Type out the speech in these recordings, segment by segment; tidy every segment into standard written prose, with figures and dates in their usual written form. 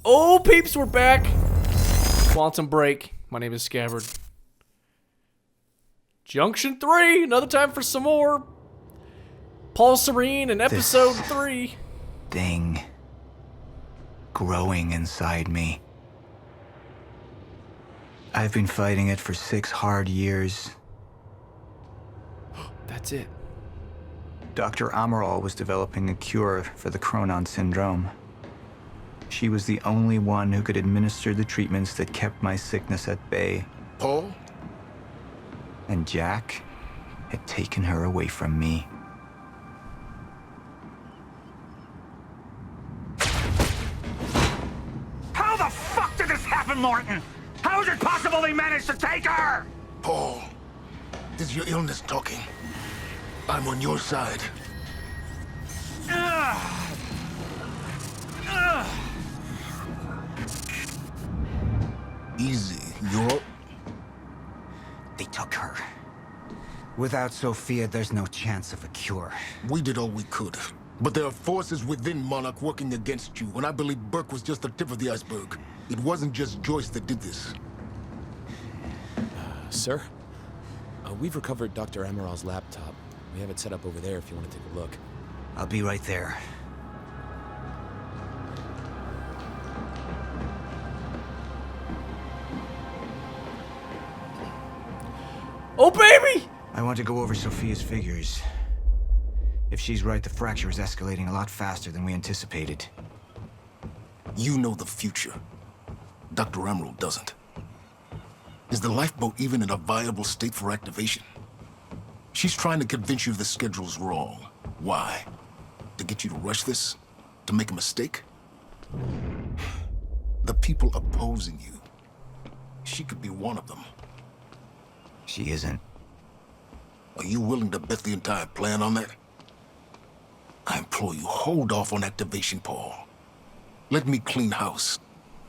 Oh, peeps, we're back. Quantum Break. My name is Skabbard. Junction 3. Another time for some more. Paul Serene in episode 3. Thing growing inside me. I've been fighting it for 6 hard years. That's it. Dr. Amaral was developing a cure for the Cronon syndrome. She was the only one who could administer the treatments that kept my sickness at bay. Paul? And Jack had taken her away from me. How the fuck did this happen, Martin? How is it possible they managed to take her? Paul, this is your illness talking. I'm on your side. Easy, you're... They took her. Without Sophia, there's no chance of a cure. We did all we could. But there are forces within Monarch working against you, and I believe Burke was just the tip of the iceberg. It wasn't just Joyce that did this. Sir? We've recovered Dr. Amaral's laptop. We have it set up over there if you want to take a look. I'll be right there. Oh, baby! I want to go over Sophia's figures. If she's right, the fracture is escalating a lot faster than we anticipated. You know the future. Dr. Amaral doesn't. Is the lifeboat even in a viable state for activation? She's trying to convince you the schedule's wrong. Why? To get you to rush this? To make a mistake? The people opposing you. She could be one of them. She isn't. Are you willing to bet the entire plan on that? I implore you, hold off on activation, Paul. Let me clean house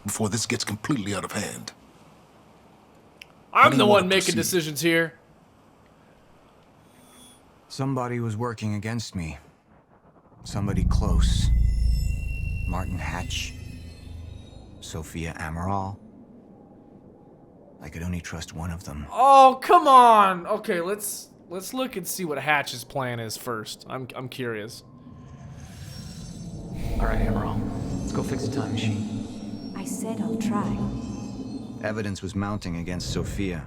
before this gets completely out of hand. I'm the one making decisions here. Somebody was working against me. Somebody close. Martin Hatch. Sophia Amaral. I could only trust one of them. Oh, come on. Okay, let's look and see what Hatch's plan is first. I'm curious. All right, Amaral. Let's go fix the time machine. I said I'll try. Evidence was mounting against Sophia.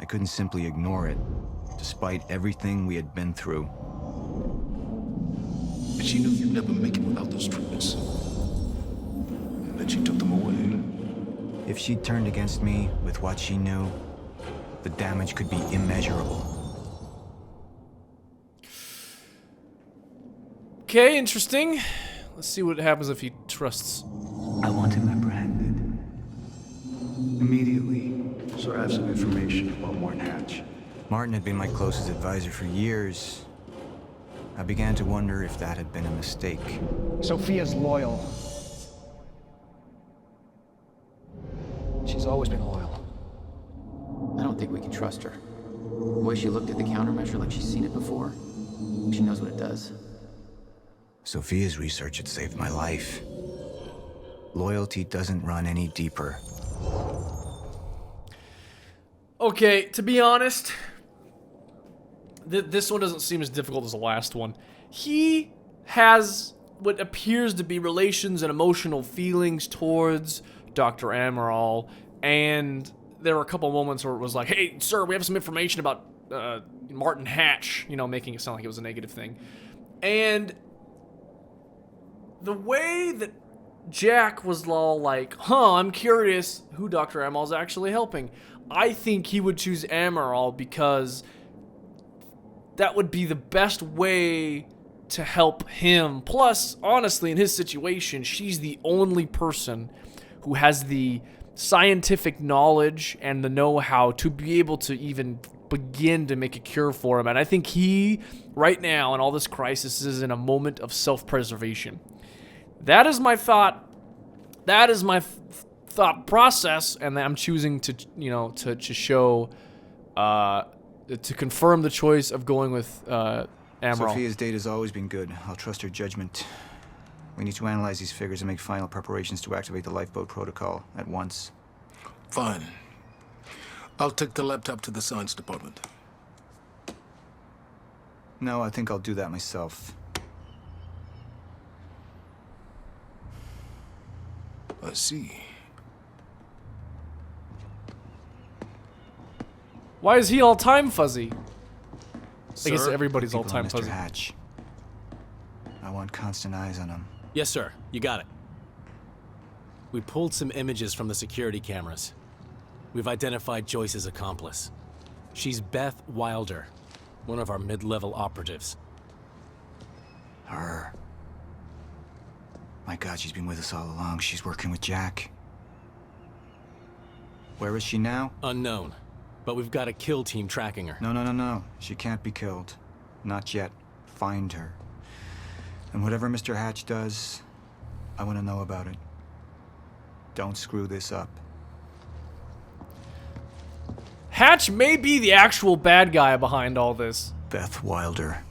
I couldn't simply ignore it, despite everything we had been through. But she knew you'd never make it without those treatments. And then she took them away. If she'd turned against me with what she knew, the damage could be immeasurable. Okay, interesting. Let's see what happens if he trusts. I want him apprehended. Immediately. So I have some information about Martin Hatch. Martin had been my closest advisor for years. I began to wonder if that had been a mistake. Sophia's loyal. She's always been loyal. I don't think we can trust her. The way she looked at the countermeasure like she's seen it before. She knows what it does. Sophia's research had saved my life. Loyalty doesn't run any deeper. Okay, to be honest, this one doesn't seem as difficult as the last one. He has what appears to be relations and emotional feelings towards Dr. Amaral, and there were a couple moments where it was like, hey, sir, we have some information about Martin Hatch, you know, making it sound like it was a negative thing. And the way that Jack was all like, I'm curious who Dr. Amaral's actually helping. I think he would choose Amaral because that would be the best way to help him. Plus, honestly, in his situation, she's the only person who has the scientific knowledge and the know-how to be able to even begin to make a cure for him. And I think he, right now, in all this crisis, is in a moment of self-preservation. That is my thought. That is my thought process, and I'm choosing to, you know, to show, to confirm the choice of going with Amaral. Sophia's date has always been good. I'll trust her judgment. We need to analyze these figures and make final preparations to activate the lifeboat protocol at once. Fine. I'll take the laptop to the science department. No, I think I'll do that myself. I see. Why is he all time fuzzy? I guess Sir? everybody's all People on time Mr. fuzzy. Hatch. I want constant eyes on him. Yes, sir. You got it. We pulled some images from the security cameras. We've identified Joyce's accomplice. She's Beth Wilder, one of our mid-level operatives. Her. My God, she's been with us all along. She's working with Jack. Where is she now? Unknown. But we've got a kill team tracking her. No. She can't be killed. Not yet. Find her. And whatever Mr. Hatch does, I want to know about it. Don't screw this up. Hatch may be the actual bad guy behind all this. Beth Wilder.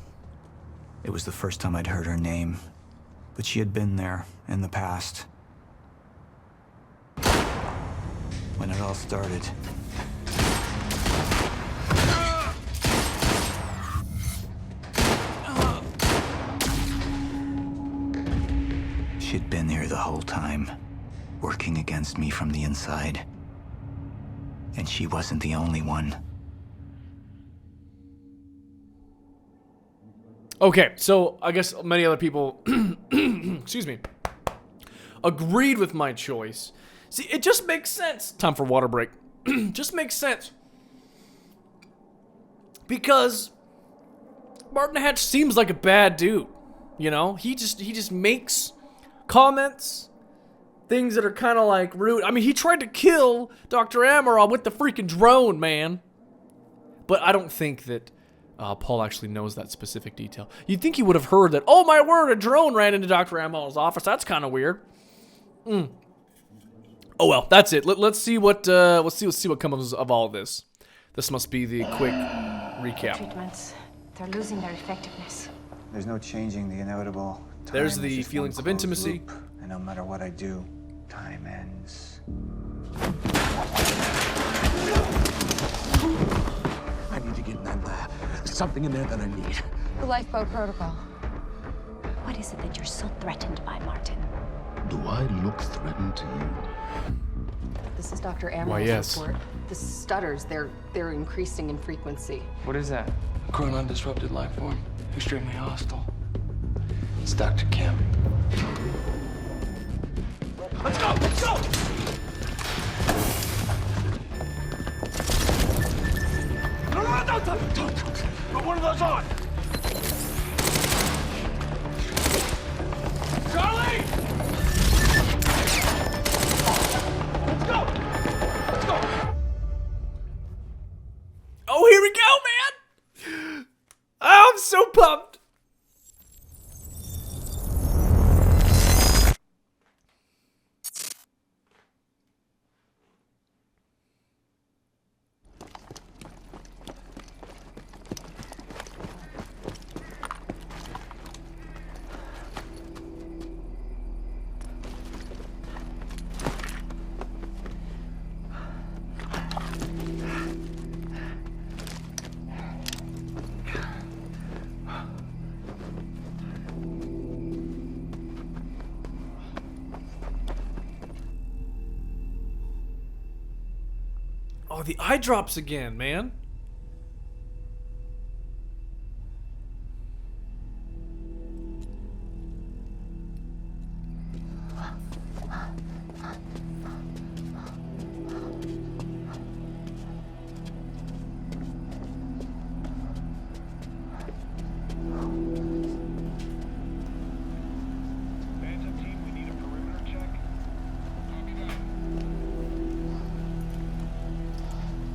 It was the first time I'd heard her name, but she had been there in the past. When it all started. She'd been here the whole time, working against me from the inside. And she wasn't the only one. Okay, so I guess many other people, excuse me, agreed with my choice. See, it just makes sense. Time for water break. Just makes sense. Because Martin Hatch seems like a bad dude. You know, he just makes comments, things that are kind of like rude. I mean, he tried to kill Dr. Amaral with the freaking drone, man. But I don't think that Paul actually knows that specific detail. You'd think he would have heard that, oh my word, a drone ran into Dr. Amaral's office. That's kind of weird. Oh well, that's it. Let's see what let's see what comes of all this. This must be the quick recap. Treatments, they're losing their effectiveness. There's no changing the inevitable. There's Time the is just feelings one of closed intimacy. loop, and no matter what I do, time ends. I need to get in that lab. There's something in there that I need. The lifeboat protocol. What is it that you're so threatened by, Martin? Do I look threatened to you? This is Dr. Amaral's Why, yes. report. The stutters, they're increasing in frequency. What is that? Chronon disrupted life form. Extremely hostile. It's Dr. Kim. Let's go! Let's go! No, don't. Put one of those on. Charlie! Let's go! Let's go! Oh, here we go, man! Oh, I'm so pumped. Oh, the eye drops again, man.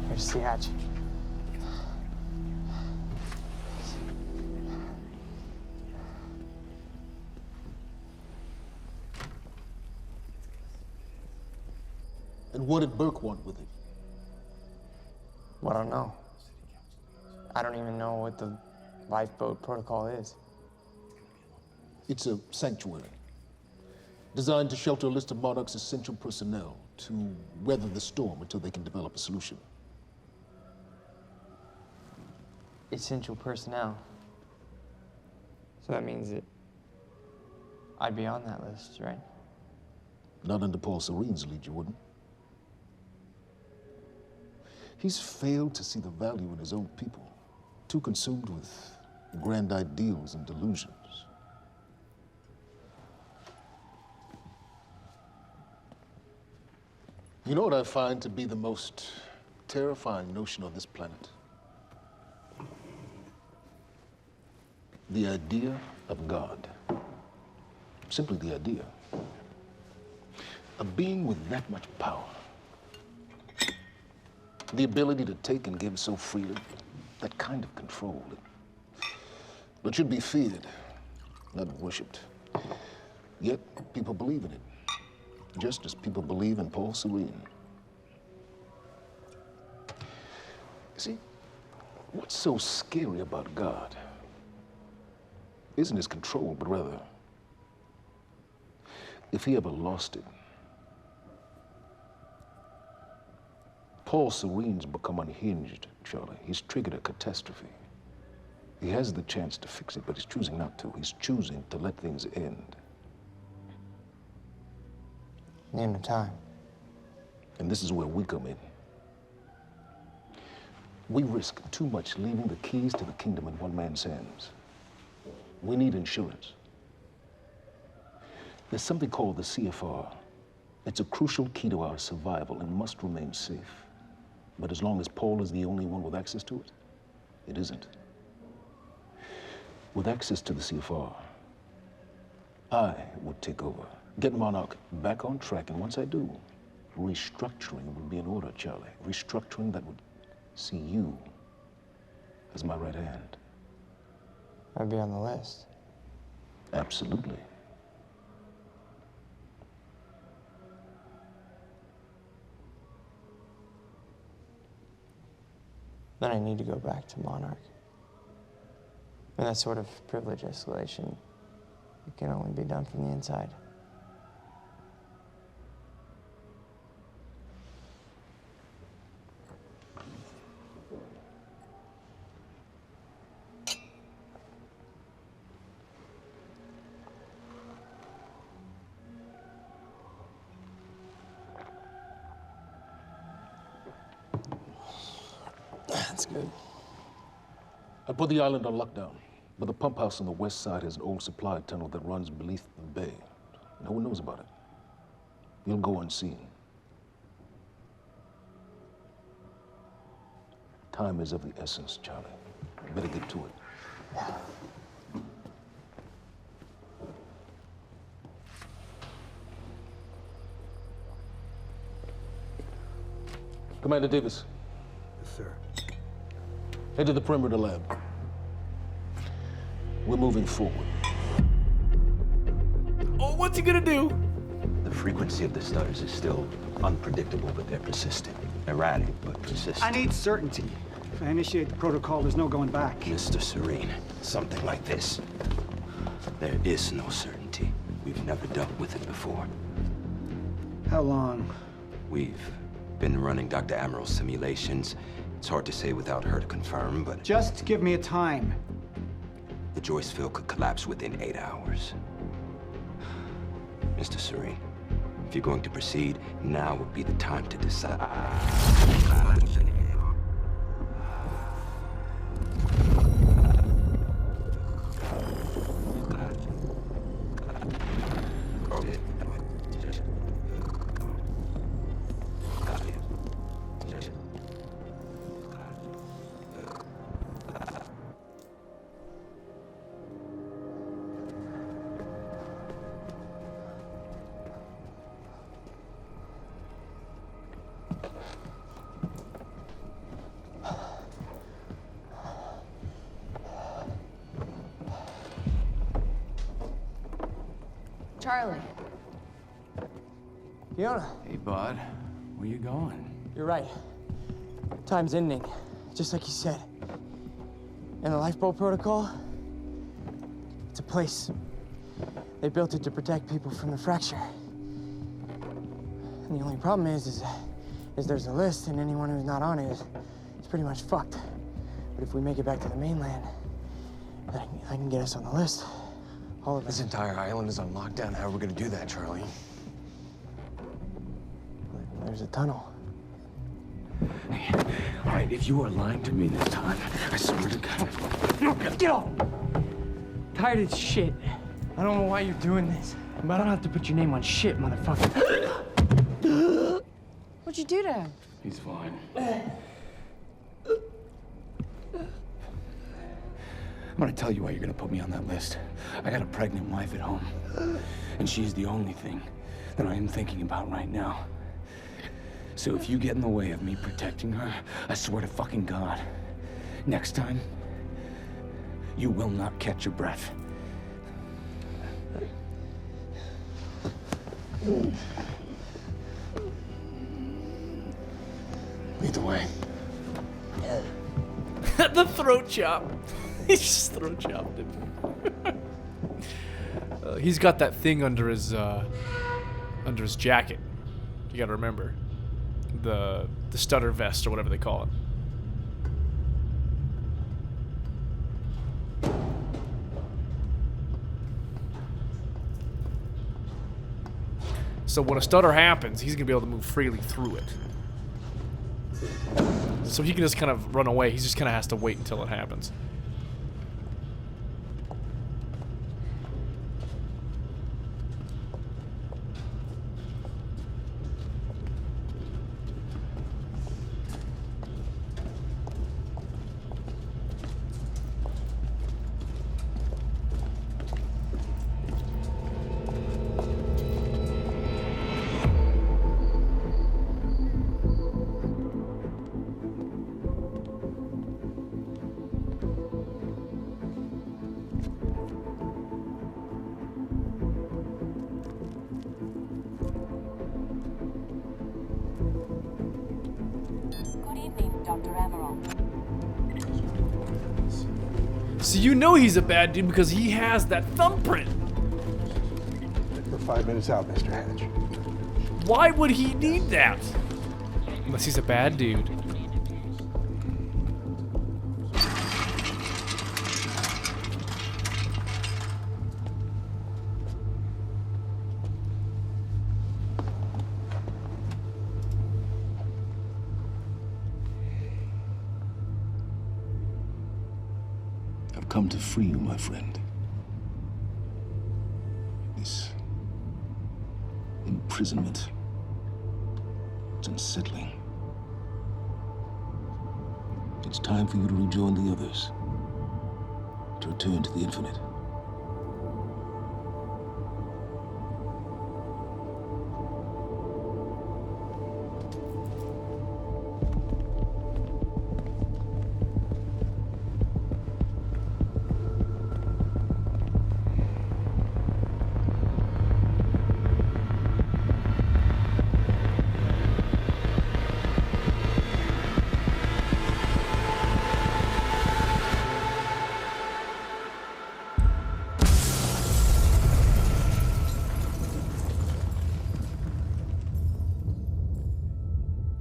Here's the hatch. And what did Burke want with it? Well, I don't know. I don't even know what the lifeboat protocol is. It's a sanctuary. designed to shelter a list of Monarch's essential personnel to weather the storm until they can develop a solution. Essential personnel. So that means that I'd be on that list, right? Not under Paul Serene's lead, you wouldn't. He's failed to see the value in his own people, too consumed with grand ideals and delusions. You know what I find to be the most terrifying notion on this planet? The idea of God. Simply the idea. A being with that much power. The ability to take and give so freely. That kind of control. But should be feared, not worshipped. Yet, people believe in it. Just as people believe in Paul Serene. See, what's so scary about God isn't his control, but rather, if he ever lost it. Paul Serene's become unhinged, Charlie. He's triggered a catastrophe. He has the chance to fix it, but he's choosing not to. He's choosing to let things end. The end of time. And this is where we come in. We risk too much leaving the keys to the kingdom in one man's hands. We need insurance. There's something called the CFR. It's a crucial key to our survival and must remain safe. But as long as Paul is the only one with access to it, it isn't. With access to the CFR, I would take over, get Monarch back on track, and once I do, restructuring would be in order, Charlie. Restructuring that would see you as my right hand. I'd be on the list. Absolutely. Then I need to go back to Monarch. And that sort of privilege escalation, it can only be done from the inside. That's good. I put the island on lockdown, but the pump house on the west side has an old supply tunnel that runs beneath the bay. No one knows about it. You'll go unseen. Time is of the essence, Charlie. Better get to it. Commander Davis. Yes, sir. Head to the perimeter lab. We're moving forward. Oh, what's he gonna do? The frequency of the stutters is still unpredictable, but they're persistent. Erratic, but persistent. I need certainty. If I initiate the protocol, there's no going back. Mr. Serene, something like this. There is no certainty. We've never dealt with it before. How long? We've been running Dr. Amaril's simulations. It's hard to say without her to confirm, but... Just give me a time. The Joyce field could collapse within 8 hours. Mr. Serene, if you're going to proceed, now would be the time to decide. Charlie. Fiona. Hey, bud. Where you going? You're right. Time's ending, just like you said. And the lifeboat protocol, it's a place They built it to protect people from the fracture. And the only problem is there's a list, and anyone who's not on it is pretty much fucked. But if we make it back to the mainland, I can get us on the list. All of us. This entire island is on lockdown. How are we gonna do that, Charlie? There's a tunnel. Hey, all right, if you are lying to me this time, I swear to God. No, get off! Tired of this shit. I don't know why you're doing this, but I don't have to put your name on shit, motherfucker. What'd you do to him? He's fine. I'm gonna tell you why you're gonna put me on that list. I got a pregnant wife at home, and she's the only thing that I am thinking about right now. So if you get in the way of me protecting her, I swear to fucking God, next time, you will not catch your breath. Lead the way. The throat chop. He just throat chopped him. He's got that thing under his jacket. You gotta remember. The stutter vest or whatever they call it. So when a stutter happens, he's gonna be able to move freely through it. So he can just kind of run away. He just kind of has to wait until it happens. So you know he's a bad dude because he has that thumbprint. We're 5 minutes out, Mr. Hatch. Why would he need that? Unless he's a bad dude. I've come to free you, my friend. This imprisonment, it's unsettling. It's time for you to rejoin the others, to return to the infinite.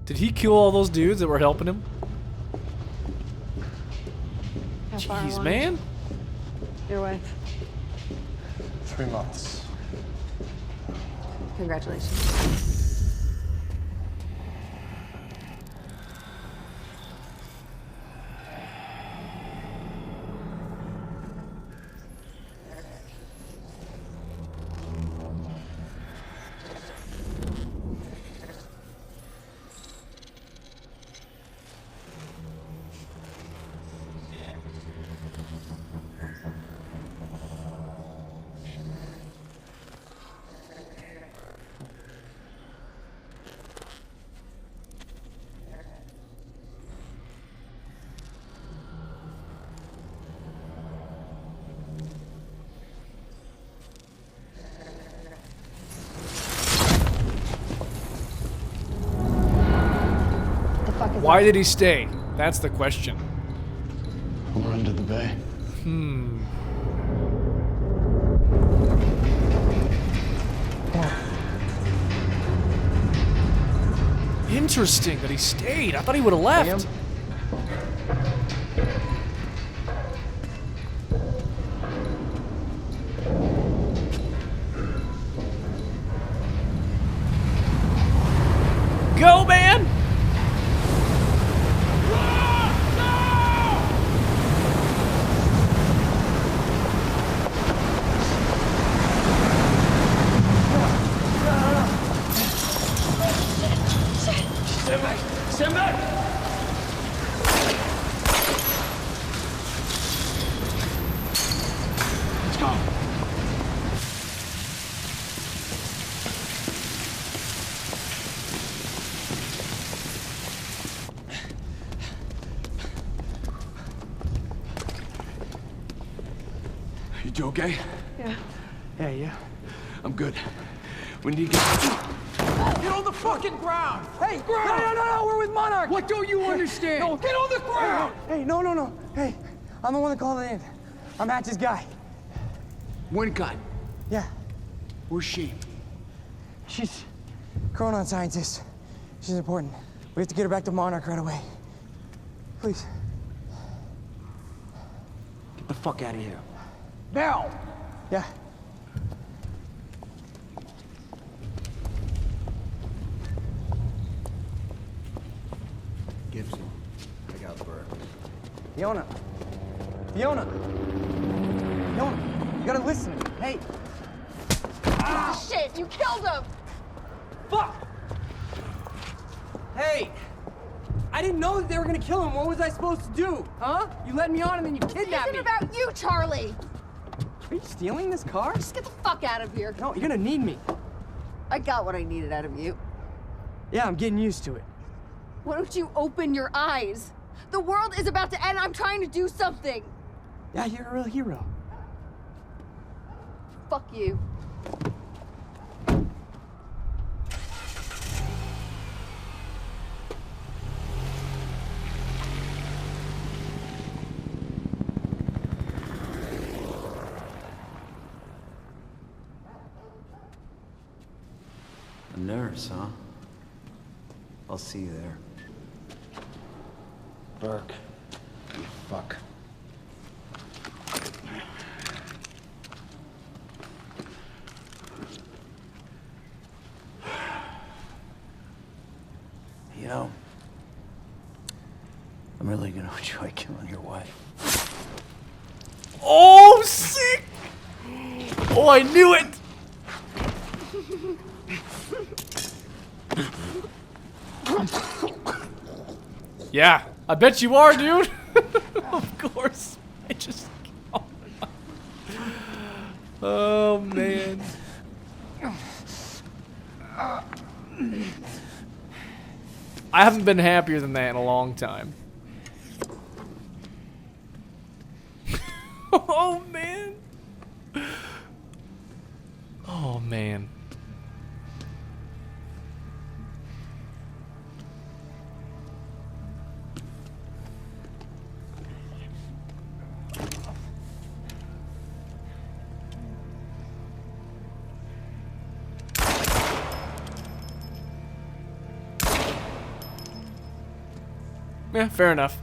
Did he kill all those dudes that were helping him? Jeez, man. Your wife. 3 months. Congratulations. Why did he stay? That's the question. We'll run to the bay. interesting that he stayed. I thought he would have left. Go, man! Stand back! Stand back! Let's go. You okay? Yeah. Yeah, yeah. I'm good. We need to get... Get on the fucking ground! Hey, no, we're with Monarch! What don't you understand? No, get on the ground! Hey, no. Hey, I'm the one that called it in. I'm Hatch's guy. Wincott. Yeah. Where's she? She's Chronon scientist. She's important. We have to get her back to Monarch right away. Please. Get the fuck out of here. Now! Yeah. Gibson, I got Burke. Fiona, you gotta listen to me. Hey. Shit, you killed him! Fuck! Hey! I didn't know that they were gonna kill him. What was I supposed to do? Huh? You led me on and then you kidnapped me. It isn't about you, Charlie! Are you stealing this car? Just get the fuck out of here. No, you're gonna need me. I got what I needed out of you. Yeah, I'm getting used to it. Why don't you open your eyes? The world is about to end. I'm trying to do something. Yeah, you're a real hero. Fuck you. A nurse, huh? I'll see you there. Burke, you fuck. You know, I'm really gonna enjoy killing your wife. Oh, sick! Oh, I knew it! Yeah, I bet you are, dude. Of course. I just... Oh, man. I haven't been happier than that in a long time. Oh, man. Oh, man. Yeah, fair enough.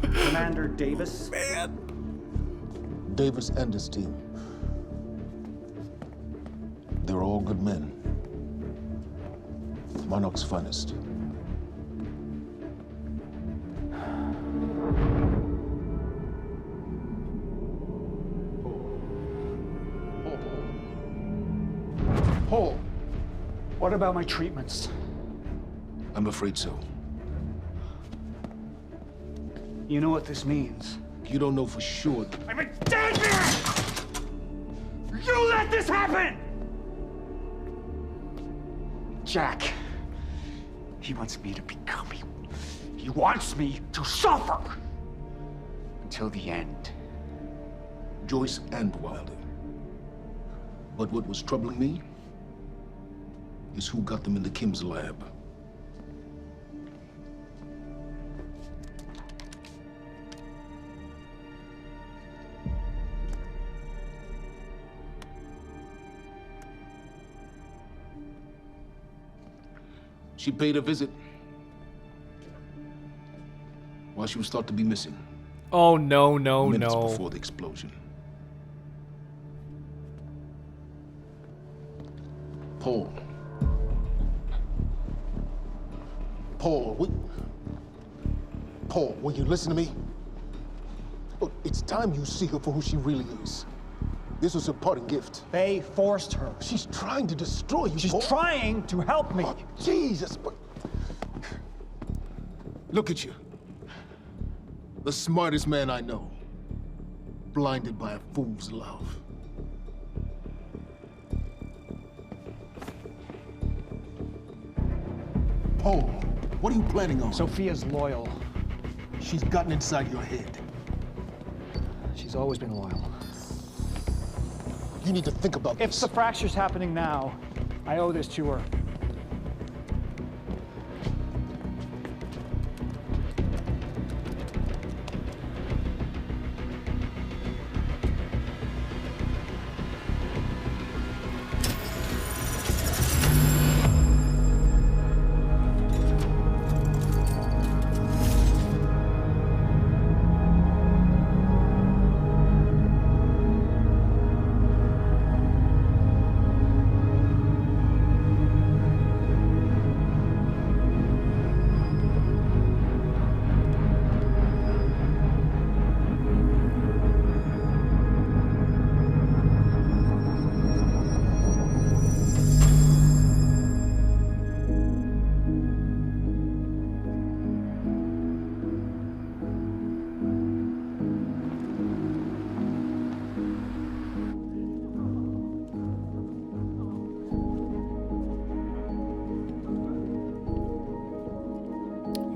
Commander Davis. Man. Davis and his team. They're all good men. Monarch's finest. Hole. What about my treatments? I'm afraid so. You know what this means? You don't know for sure. I'm in danger! You let this happen! Jack, he wants me to become him. He wants me to suffer until the end. Joyce and Wilder. But what was troubling me is who got them into Kim's lab. She paid a visit while she was thought to be missing. Oh, no, no, minutes no. before the explosion. Paul. Paul, will you listen to me? Look, it's time you see her for who she really is. This was her parting gift. They forced her. She's trying to destroy you, She's Paul. trying to help me. Oh, Jesus, but... Look at you. The smartest man I know. Blinded by a fool's love. Paul, what are you planning on? Sophia's loyal. She's gotten inside your head. She's always been loyal. You need to think about this. If the fracture's happening now, I owe this to her.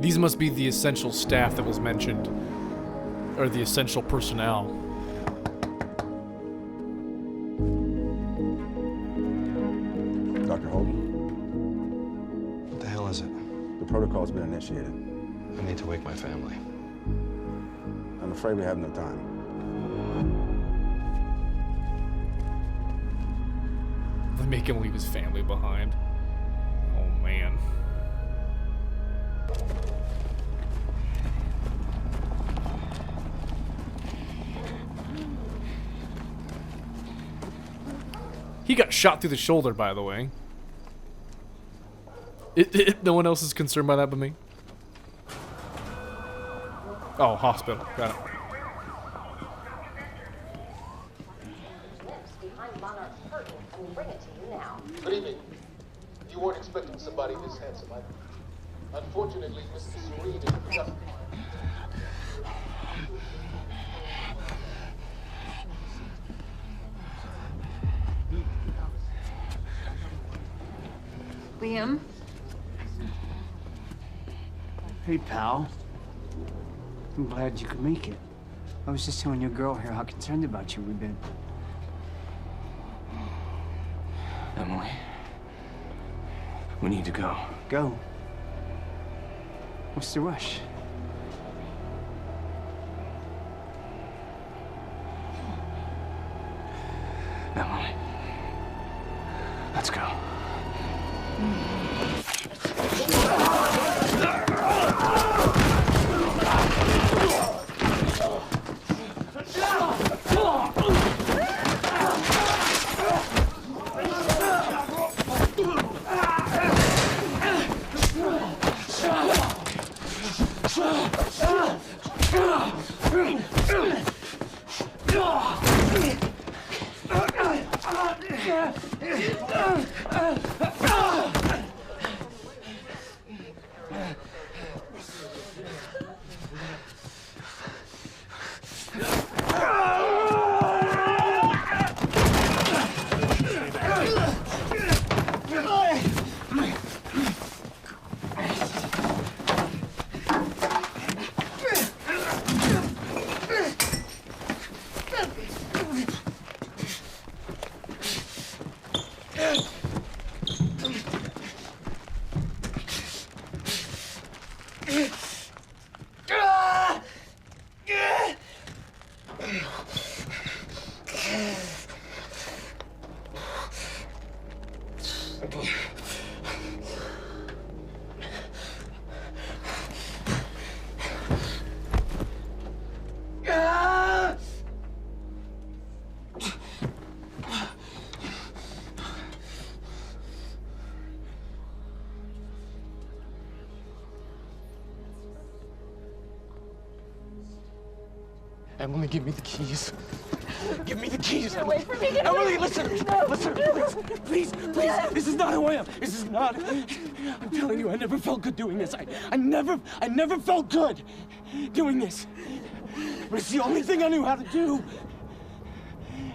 These must be the essential staff that was mentioned. Or the essential personnel. Dr. Hogan? What the hell is it? The protocol's been initiated. I need to wake my family. I'm afraid we have no time. They make him leave his family behind. Oh, man. He got shot through the shoulder, by the way. No one else is concerned by that but me. Oh, hospital. Got it. Good evening. You weren't expecting somebody this handsome, unfortunately, Mr. Serene is just... Liam? Hey, pal. I'm glad you could make it. I was just telling your girl here how concerned about you we've been. Emily, we need to go. Go. What's the rush? Emily, let's go. Emily, give me the keys. Give me the keys. Get away from me. Get Emily, away. listen. No. Listen, please. Please. This is not who I am. This is not. I'm telling you, I never felt good doing this. I never felt good doing this. But it's the only thing I knew how to do.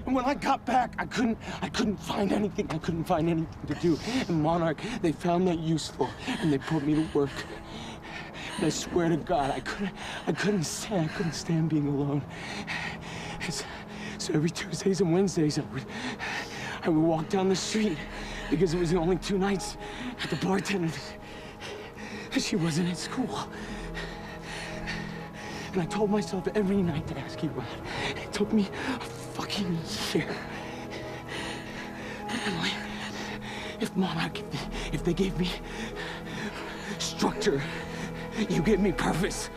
And when I got back, I couldn't find anything. I couldn't find anything to do. And Monarch, they found that useful, and they put me to work. And I swear to God, I couldn't stand being alone. So every Tuesdays and Wednesdays, I would walk down the street because it was the only 2 nights at the bartender. She wasn't at school. And I told myself every night to ask you out. It took me a fucking year. But Emily, if Monarch, if they gave me structure, you gave me purpose.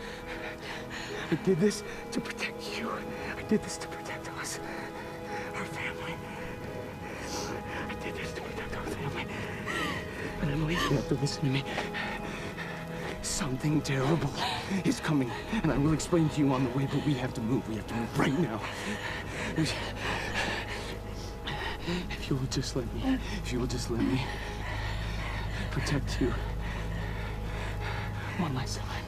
I did this to protect you. I did this to protect us, our family. I did this to protect our family. And Emily, you have to listen to me. Something terrible is coming, and I will explain to you on the way, but we have to move. We have to move right now. If you will just let me protect you one last time.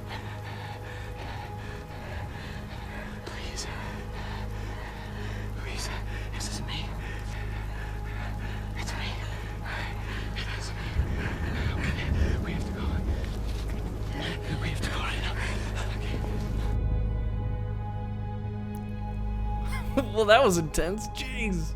Please. Please. This is me. It's me. It is me. Okay. We have to go. We have to go right now. Well, that was intense. Jeez.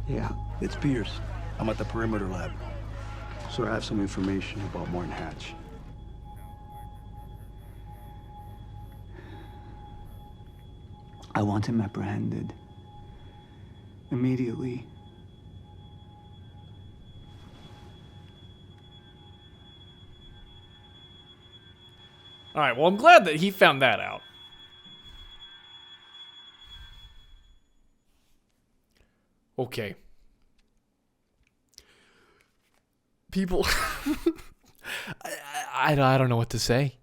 Yeah, it's Pierce. I'm at the perimeter lab. So I have some information about Martin Hatch. I want him apprehended. Immediately. All right, well, I'm glad that he found that out. Okay. People, I don't know what to say.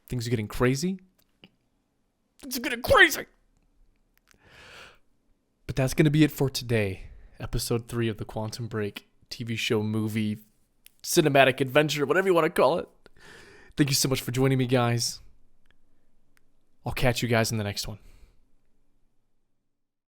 Things are getting crazy. Things are getting crazy. But that's going to be it for today. Episode 3 of the Quantum Break TV show, movie, cinematic adventure, whatever you want to call it. Thank you so much for joining me, guys. I'll catch you guys in the next one.